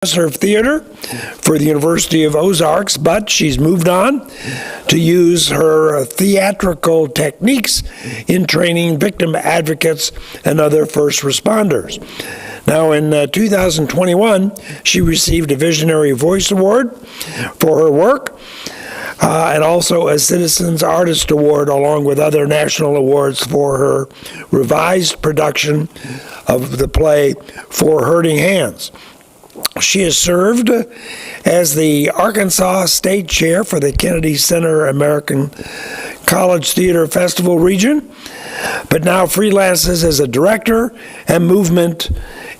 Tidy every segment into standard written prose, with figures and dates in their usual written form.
Professor of theater for the University of Ozarks, but she's moved on to use her theatrical techniques in training victim advocates and other first responders. Now, in 2021, she received a Visionary Voice Award for her work, and also a Citizens Artist Award, along with other national awards for her revised production of the play For Hurting Hands. She has served as the Arkansas State Chair for the Kennedy Center American College Theater Festival region, but now freelances as a director and movement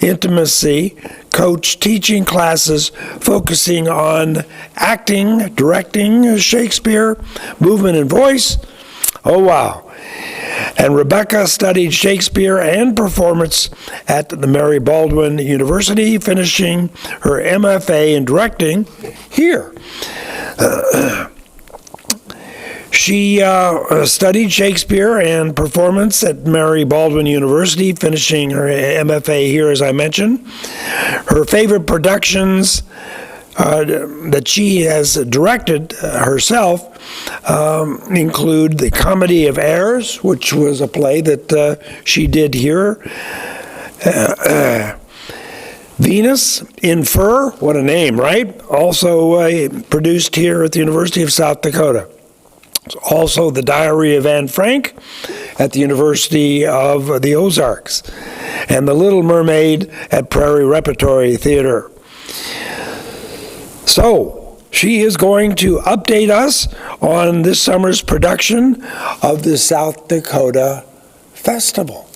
intimacy coach, teaching classes focusing on acting, directing Shakespeare, movement and voice. Oh, wow. And Rebecca studied Shakespeare and performance at the Mary Baldwin University, finishing her MFA in directing here. She studied Shakespeare and performance at Mary Baldwin University, finishing her MFA here, as I mentioned. Her favorite productions that she has directed herself include The Comedy of Errors, which was a play that she did here. Venus in Fur, what a name, right? Also produced here at the University of South Dakota. Also, The Diary of Anne Frank at the University of the Ozarks, and The Little Mermaid at Prairie Repertory Theater. So, she is going to update us on this summer's production of the South Dakota Festival,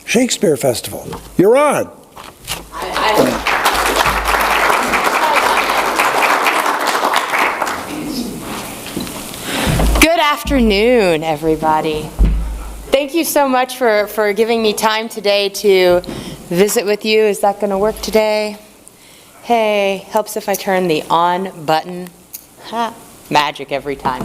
Shakespeare Festival. You're on. Good afternoon, everybody. Thank you so much for giving me time today to visit with you. Is that going to work today? Hey, helps if I turn the on button. Ha, magic every time.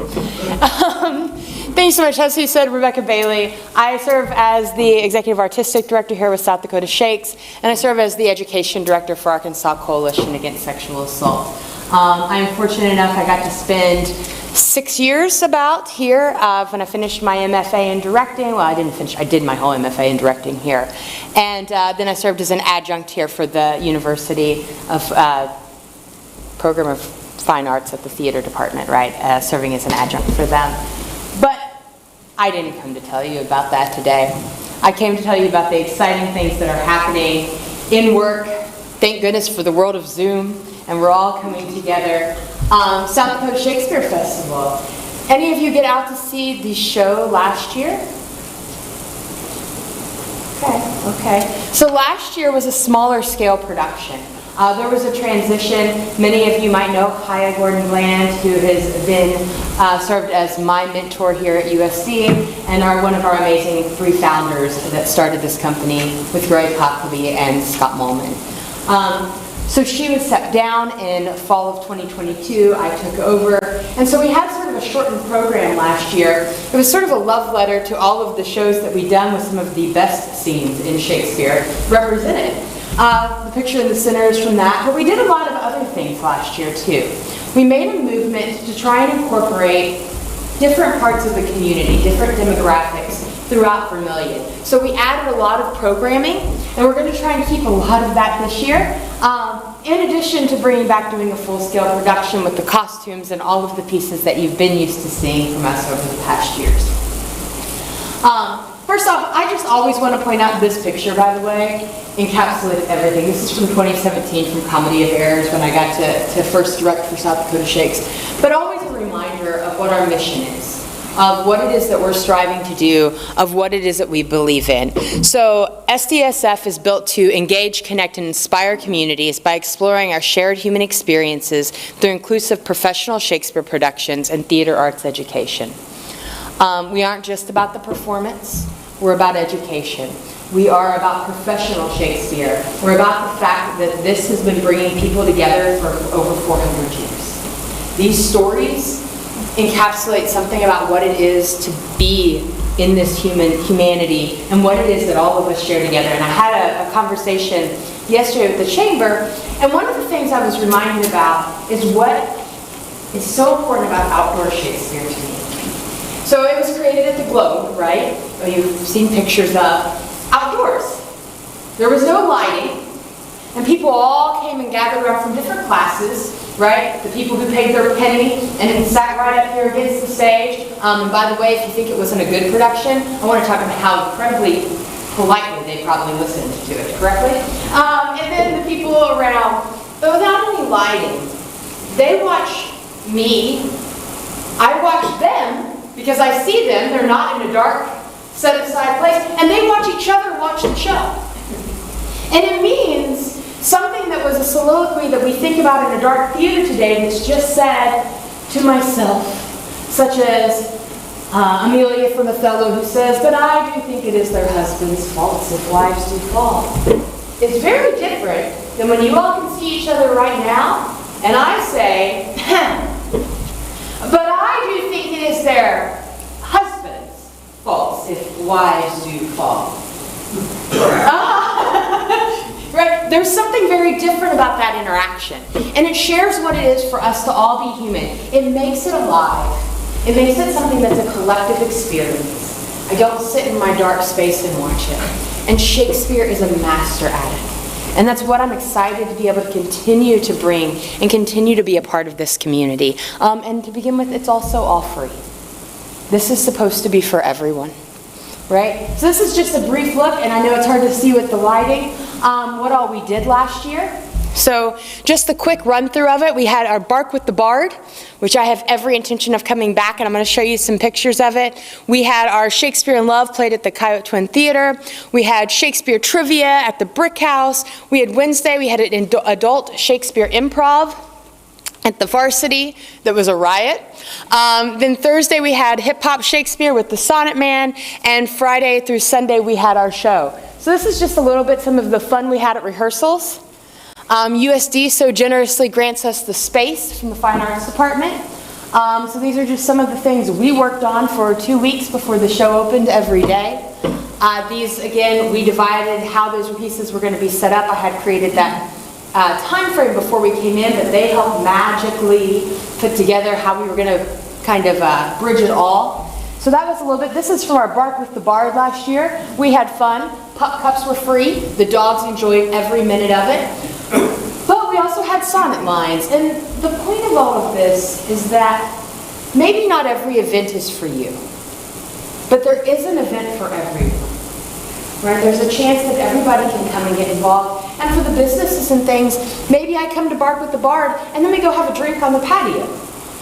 Thanks so much. As you said, Rebecca Bailey. I serve as the Executive Artistic Director here with South Dakota Shakes, and I serve as the Education Director for Arkansas Coalition Against Sexual Assault. I'm fortunate enough I got to spend 6 years about here when I finished my MFA in directing. Well, I didn't finish. I did my whole MFA in directing here. And then I served as an adjunct here for the University of Program of Fine Arts at the Theater Department, right? Serving as an adjunct for them. But I didn't come to tell you about that today. I came to tell you about the exciting things that are happening in work. Thank goodness for the world of Zoom, and we're all coming together. South Dakota Shakespeare Festival. Any of you get out to see the show last year? Okay. So last year was a smaller scale production. There was a transition. Many of you might know Kaya Gordon-Bland, who has been served as my mentor here at USC, and are one of our amazing three founders that started this company with Roy Cockleby and Scott Mullman. So she was stepped down in fall of 2022. I took over. And so we had sort of a shortened program last year. It was sort of a love letter to all of the shows that we'd done with some of the best scenes in Shakespeare represented. The picture in the center is from that. But we did a lot of other things last year, too. We made a movement to try and incorporate different parts of the community, different demographics throughout Vermillion. So we added a lot of programming, and we're going to try and keep a lot of that this year. In addition to bringing back doing a full-scale production with the costumes and all of the pieces that you've been used to seeing from us over the past years. First off, I just always want to point out this picture, by the way, encapsulates everything. This is from 2017 from Comedy of Errors when I got to first direct for South Dakota Shakes. But always a reminder of what our mission is, of what it is that we're striving to do, of what it is that we believe in. So SDSF is built to engage, connect, and inspire communities by exploring our shared human experiences through inclusive professional Shakespeare productions and theater arts education. We aren't just about the performance, we're about education. We are about professional Shakespeare. We're about the fact that this has been bringing people together for over 400 years. These stories encapsulate something about what it is to be in this humanity and what it is that all of us share together. And I had a conversation yesterday with the chamber, and one of the things I was reminded about is what is so important about outdoor Shakespeare to me. So it was created at the Globe, right? You've seen pictures of outdoors. There was no lighting, and people all came and gathered around from different classes, right? The people who paid their penny and sat right up here against the stage. And by the way, if you think it wasn't a good production, I want to talk about how incredibly politely they probably listened to it correctly. And then the people around, but without any lighting, they watch me, I watch them, because I see them, they're not in a dark, set-aside place, and they watch each other watch the show. And it means something that was a soliloquy that we think about in a dark theater today that's just said to myself, such as Amelia from Othello, who says, "But I do think it is their husbands' faults if wives do fall." It's very different than when you all can see each other right now, and I say, "But I do think it is their husbands' faults if wives do fall." Right? There's something very different about that interaction. And it shares what it is for us to all be human. It makes it alive. It makes it something that's a collective experience. I don't sit in my dark space and watch it. And Shakespeare is a master at it. And that's what I'm excited to be able to continue to bring and continue to be a part of this community. And to begin with, it's also all free. This is supposed to be for everyone. Right? So this is just a brief look, and I know it's hard to see with the lighting, what all we did last year. So just a quick run through of it. We had our Bark with the Bard, which I have every intention of coming back, and I'm going to show you some pictures of it. We had our Shakespeare in Love played at the Coyote Twin Theater. We had Shakespeare Trivia at the Brick House. We had Wednesday, we had an adult Shakespeare improv at the Varsity. That was a riot. Then Thursday we had Hip Hop Shakespeare with the Sonnet Man, and Friday through Sunday we had our show. So this is just a little bit some of the fun we had at rehearsals. USD so generously grants us the space from the Fine Arts Department. So these are just some of the things we worked on for 2 weeks before the show opened every day. These, again, we divided how those pieces were going to be set up. I had created that time frame before we came in, but they helped magically put together how we were going to kind of bridge it all. So that was a little bit. This is from our Bark with the Bard last year. We had fun. Pup cups were free. The dogs enjoyed every minute of it. But we also had sonnet lines. And the point of all of this is that maybe not every event is for you, but there is an event for everyone. Right? There's a chance that everybody can come and get involved. And for the businesses and things, maybe I come to Bark with the Bard and then we go have a drink on the patio.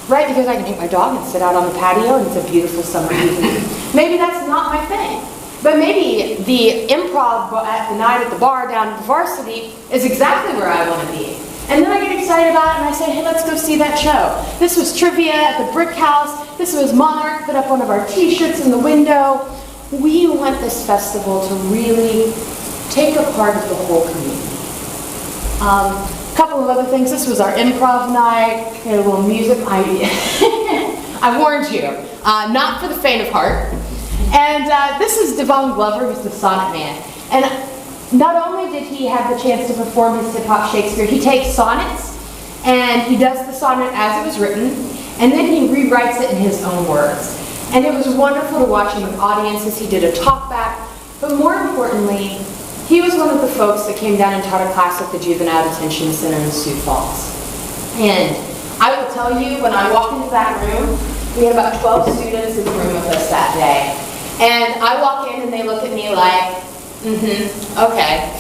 Right? Because I can take my dog and sit out on the patio and it's a beautiful summer evening. Maybe that's not my thing. But maybe the improv at the night at the bar down at the Varsity is exactly where I want to be. And then I get excited about it and I say, hey, let's go see that show. This was trivia at the Brick House. This was Monarch, put up one of our t-shirts in the window. We want this festival to really take a part of the whole community. A couple of other things. This was our improv night. We had a little music. I warned you, not for the faint of heart. And this is Devon Glover, who's the Sonnet Man. And not only did he have the chance to perform his hip-hop Shakespeare, he takes sonnets and he does the sonnet as it was written, and then he rewrites it in his own words. And it was wonderful to watch him with audiences. He did a talk back, but more importantly, he was one of the folks that came down and taught a class at the Juvenile Detention Center in Sioux Falls. And I will tell you, when I walked into that room, we had about 12 students in the room with us that day. And I walk in and they look at me like, okay.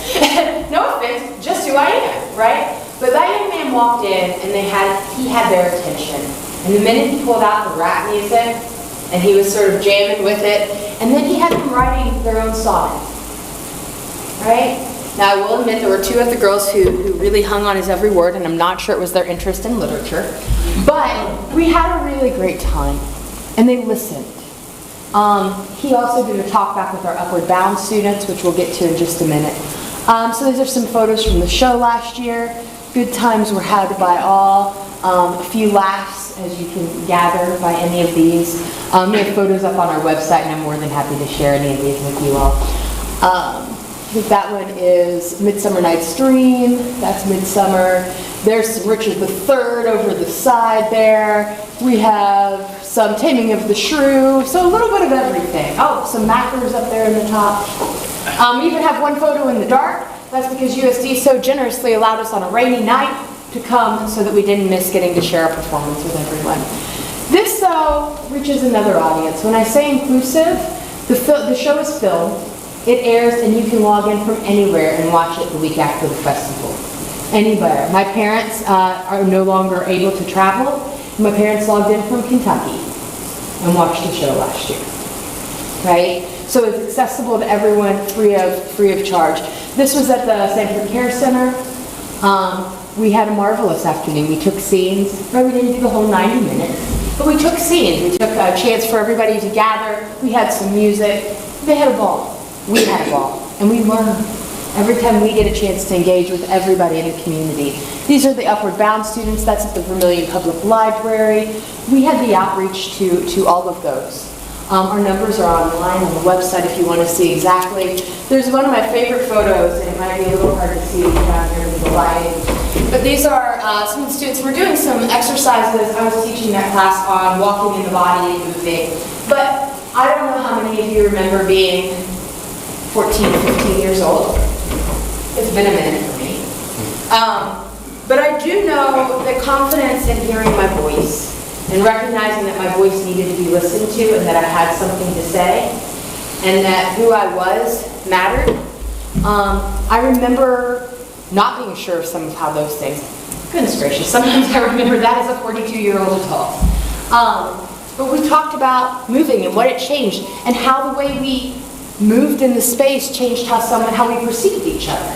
No offense, just who I am, right? But that young man walked in and he had their attention. And the minute he pulled out the rap music, and he was sort of jamming with it, and then he had them writing their own sonnet. Right? Now I will admit there were two other girls who really hung on his every word, and I'm not sure it was their interest in literature. But we had a really great time, and they listened. He also did a talk back with our Upward Bound students, which we'll get to in just a minute. So these are some photos from the show last year. Good times were had by all. A few laughs, as you can gather by any of these. We have photos up on our website, and I'm more than happy to share any of these with you all. think that one is Midsummer Night's Dream. That's Midsummer. There's some Richard III over the side there. We have some Taming of the Shrew. So a little bit of everything. Oh, some Mackers up there in the top. We even have one photo in the dark. That's because USD so generously allowed us on a rainy night to come so that we didn't miss getting to share a performance with everyone. This, though, reaches another audience. When I say inclusive, the show is filmed. It airs, and you can log in from anywhere and watch it the week after the festival. Anywhere. My parents are no longer able to travel. My parents logged in from Kentucky and watched the show last year. Right? So it's accessible to everyone, free of charge. This was at the Sanford Care Center. We had a marvelous afternoon. We took scenes. Right, we didn't do the whole 90 minutes, but we took scenes. We took a chance for everybody to gather. We had some music. They had a ball. We had a ball. And we learned every time we get a chance to engage with everybody in the community. These are the Upward Bound students. That's at the Vermillion Public Library. We had the outreach to all of those. Our numbers are online on the website if you want to see exactly. There's one of my favorite photos, and it might be a little hard to see down here with the lighting. But these are some of the students. We're doing some exercises. I was teaching that class on walking in the body and moving. But I don't know how many of you remember being 14, 15 years old. It's been a minute for me. But I do know that confidence in hearing my voice and recognizing that my voice needed to be listened to and that I had something to say and that who I was mattered. I remember not being sure of some of how those things, goodness gracious, sometimes I remember that as a 42-year-old adult. But we talked about moving and what it changed and how the way we moved in the space changed how we perceived each other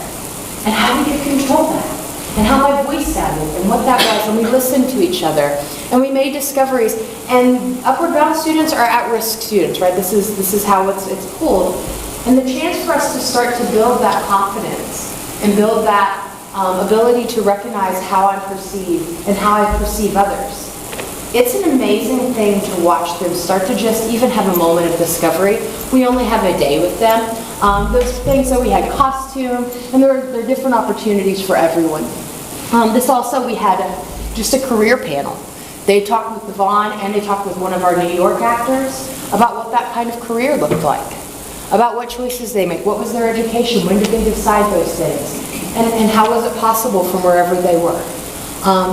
and how we could control that. And how my voice sounded, and what that was, and we listened to each other, and we made discoveries. And Upward Bound students are at-risk students, right? This is how it's pulled, and the chance for us to start to build that confidence and build that ability to recognize how I'm perceived and how I perceive others. It's an amazing thing to watch them start to just even have a moment of discovery. We only have a day with them. Those things that we had costume, and there are different opportunities for everyone. This also, we had just a career panel. They talked with Devon and they talked with one of our New York actors about what that kind of career looked like, about what choices they make, what was their education, when did they decide those things, and how was it possible from wherever they were.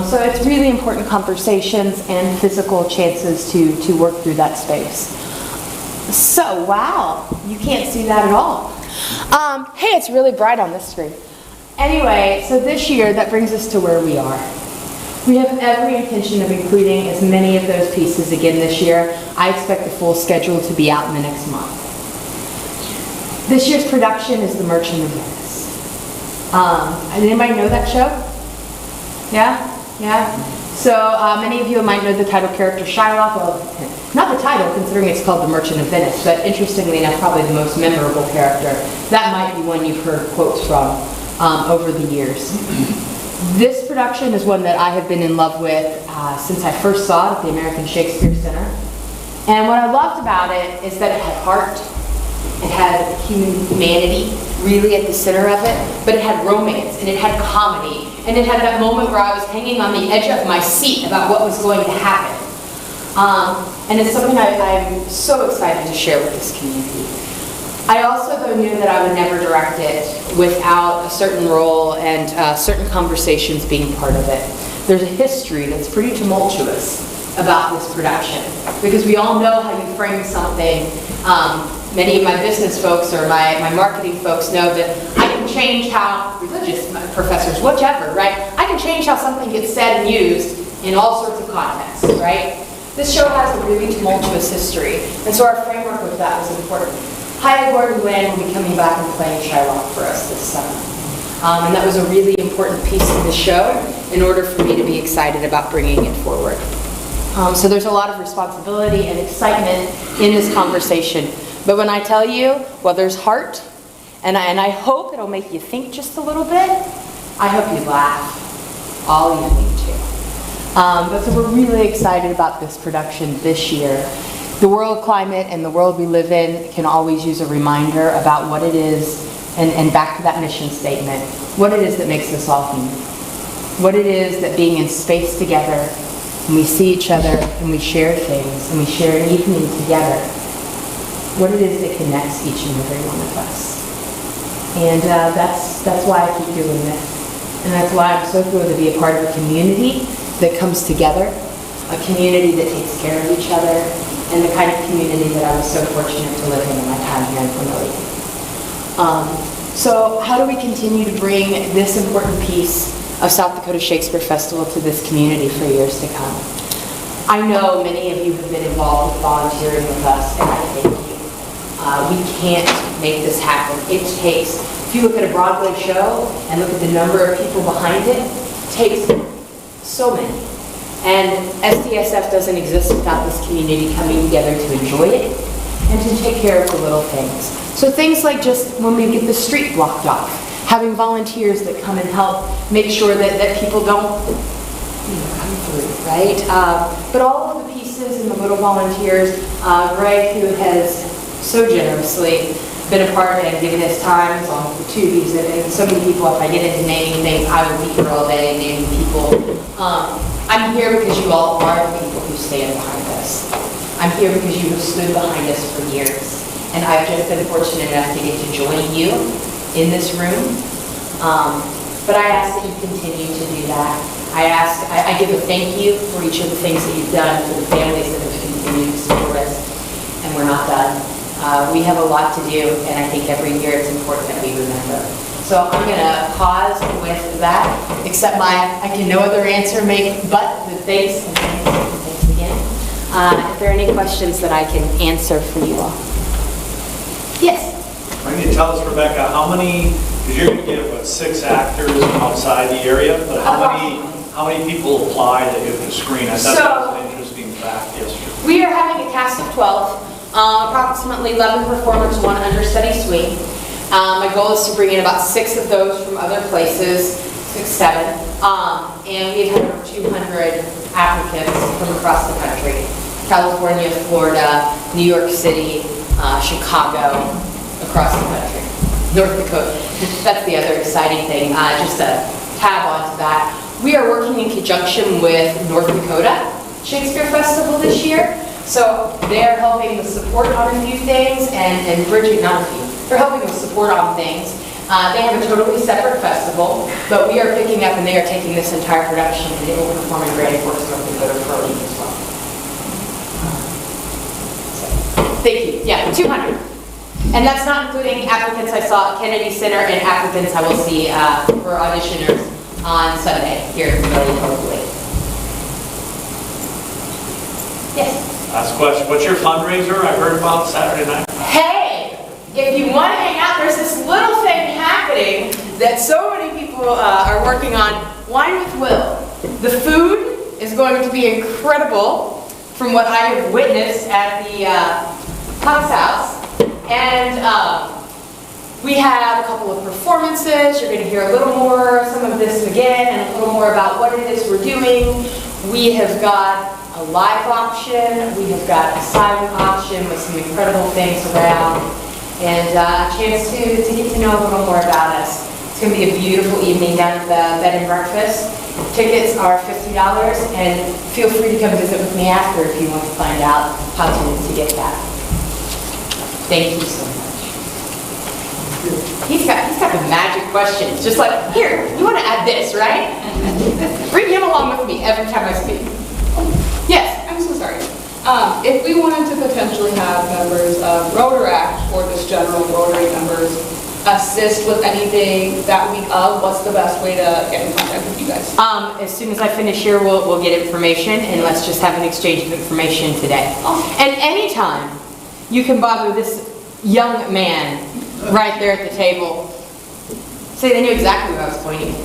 So it's really important conversations and physical chances to work through that space. So, wow, you can't see that at all. Hey, it's really bright on this screen. Anyway, so this year, that brings us to where we are. We have every intention of including as many of those pieces again this year. I expect the full schedule to be out in the next month. This year's production is The Merchant of Venice. Anybody know that show? Yeah? Yeah? So many of you might know the title character Shylock. Well, not the title, considering it's called The Merchant of Venice, but interestingly enough, probably the most memorable character. That might be one you've heard quotes from over the years. This production is one that I have been in love with since I first saw it at the American Shakespeare Center. And what I loved about it is that it had heart, it had humanity really at the center of it, but it had romance, and it had comedy, and it had that moment where I was hanging on the edge of my seat about what was going to happen. And it's something I'm so excited to share with this community. I also, though, knew that I would never direct it without a certain role and certain conversations being part of it. There's a history that's pretty tumultuous about this production, because we all know how you frame something. Many of my business folks or my marketing folks know that I can change how, religious professors, whichever, right? I can change how something gets said and used in all sorts of contexts, right? This show has a really tumultuous history, and so our framework with that was important. Hyatt Gordon Wynn will be coming back and playing Shylock for us this summer. And that was a really important piece of the show in order for me to be excited about bringing it forward. So there's a lot of responsibility and excitement in this conversation. But when I tell you, well, there's heart, and I hope it'll make you think just a little bit. I hope you laugh. All you need to. But so we're really excited about this production this year. The world climate and the world we live in can always use a reminder about what it is and back to that mission statement, what it is that makes us all human. What it is that being in space together, and we see each other, and we share things, and we share an evening together, what it is that connects each and every one of us. And that's why I keep doing this. And that's why I'm so thrilled to be a part of a community that comes together, a community that takes care of each other, and the kind of community that I was so fortunate to live in my time here in Vermillion. So how do we continue to bring this important piece of South Dakota Shakespeare Festival to this community for years to come? I know many of you have been involved with volunteering with us, and I thank you. We can't make this happen. It takes, if you look at a Broadway show and look at the number of people behind it, it takes so many. And SDSF doesn't exist without this community coming together to enjoy it and to take care of the little things. So things like just when we get the street blocked off, having volunteers that come and help make sure that people don't come through, right? But all of the pieces and the little volunteers, Greg, who has so generously been a part and given his time on the tubies, and so many people, if I get into naming things, I will be here all day naming people. I'm here because you all are the people who stand behind us. I'm here because you have stood behind us for years. And I've just been fortunate enough to get to join you in this room. But I ask that you continue to do that. I give a thank you for each of the things that you've done for the families that have continued to support us. And we're not done. We have a lot to do, and I think every year it's important that we remember. So I'm going to pause with that, except I can no other answer make but the thanks and thanks again. If there are any questions that I can answer for you all. Yes? Why don't you tell us, Rebecca, how many, because you're going to get, 6 actors outside the area, but how many people apply that you have to screen? I thought that was an interesting fact yesterday. We are having a cast of 12, approximately 11 performers, 1 understudy suite. My goal is to bring in about 6 of those from other places, 6, 7, and we've had over 200 applicants from across the country. California, Florida, New York City, Chicago, across the country. North Dakota, that's the other exciting thing, just a tab onto that. We are working in conjunction with North Dakota Shakespeare Festival this year, so they're helping with support on a few things, and Bridget, not a few. They're helping with support on things. They have a totally separate festival, but we are picking up and they are taking this entire production and they will perform in Grand Forks, North Dakota for a week as well. Thank you. Yeah, 200. And that's not including applicants I saw at Kennedy Center and applicants I will see for auditioners on Sunday here in Vermillion, hopefully. Yes? Last question. What's your fundraiser I heard about Saturday night? Hey! If you want to hang out, there's this little thing happening that so many people are working on, Wine with Will. The food is going to be incredible from what I have witnessed at the Cox House. And we have a couple of performances. You're going to hear a little more, some of this again, and a little more about what it is we're doing. We have got a live option. We have got a silent option with some incredible things around. And a chance to get to know a little more about us. It's going to be a beautiful evening down at the Bed and Breakfast. Tickets are $50, and feel free to come visit with me after if you want to find out how to get that. Thank you so much. He's got the magic questions, just like, here, you want to add this, right? Bring him along with me every time I speak. Yes? I'm so sorry. If we wanted to potentially have members of Rotaract or just general Rotary members assist with anything that week of, what's the best way to get in contact with you guys? As soon as I finish here, we'll get information, and let's just have an exchange of information today. Awesome. And anytime you can bother this young man right there at the table, say they knew exactly who I was pointing at.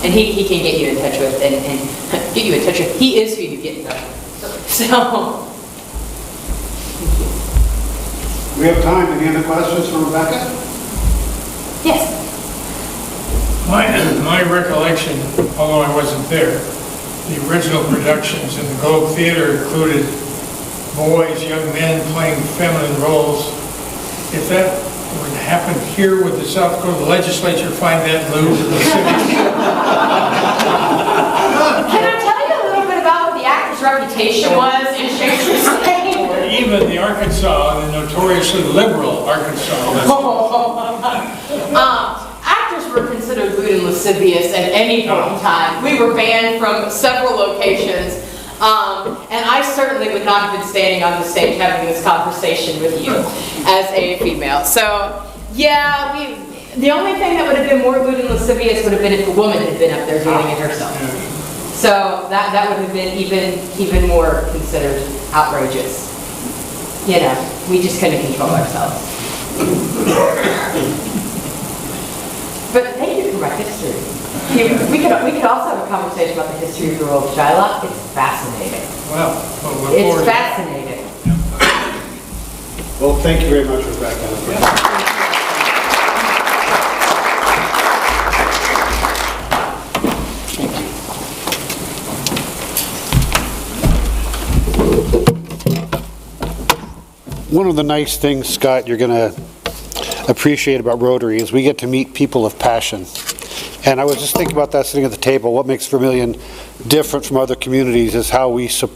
And he can get you in touch with, and get you in touch with. He is who you get in touch with. So, We have time. Any other questions for Rebecca? yes. My recollection, although I wasn't there, the original productions in the Globe Theater included boys, young men playing feminine roles. If that What happened here with the South Dakota legislature, find that loop in the city. Can I tell you a little bit about what the actor's reputation was in Shakespeare's day? Or even the Arkansas, the notoriously liberal Arkansas. Actors were considered lewd and lascivious at any point in time. We were banned from several locations. And I certainly would not have been standing on the stage having this conversation with you as a female. So, yeah, the only thing that would have been more lewd and lascivious would have been if a woman had been up there doing it herself. So that would have been even more considered outrageous. You know, we just couldn't control ourselves. But thank you for my history. We could also have a conversation about the history of the role of Shylock. It's fascinating. Well, we'll look forward It's to that. fascinating. Well, thank you very much, Rebecca. One of the nice things, Scott, you're going to appreciate about Rotary is we get to meet people of passion. And I was just thinking about that sitting at the table. What makes Vermillion different from other communities is how we support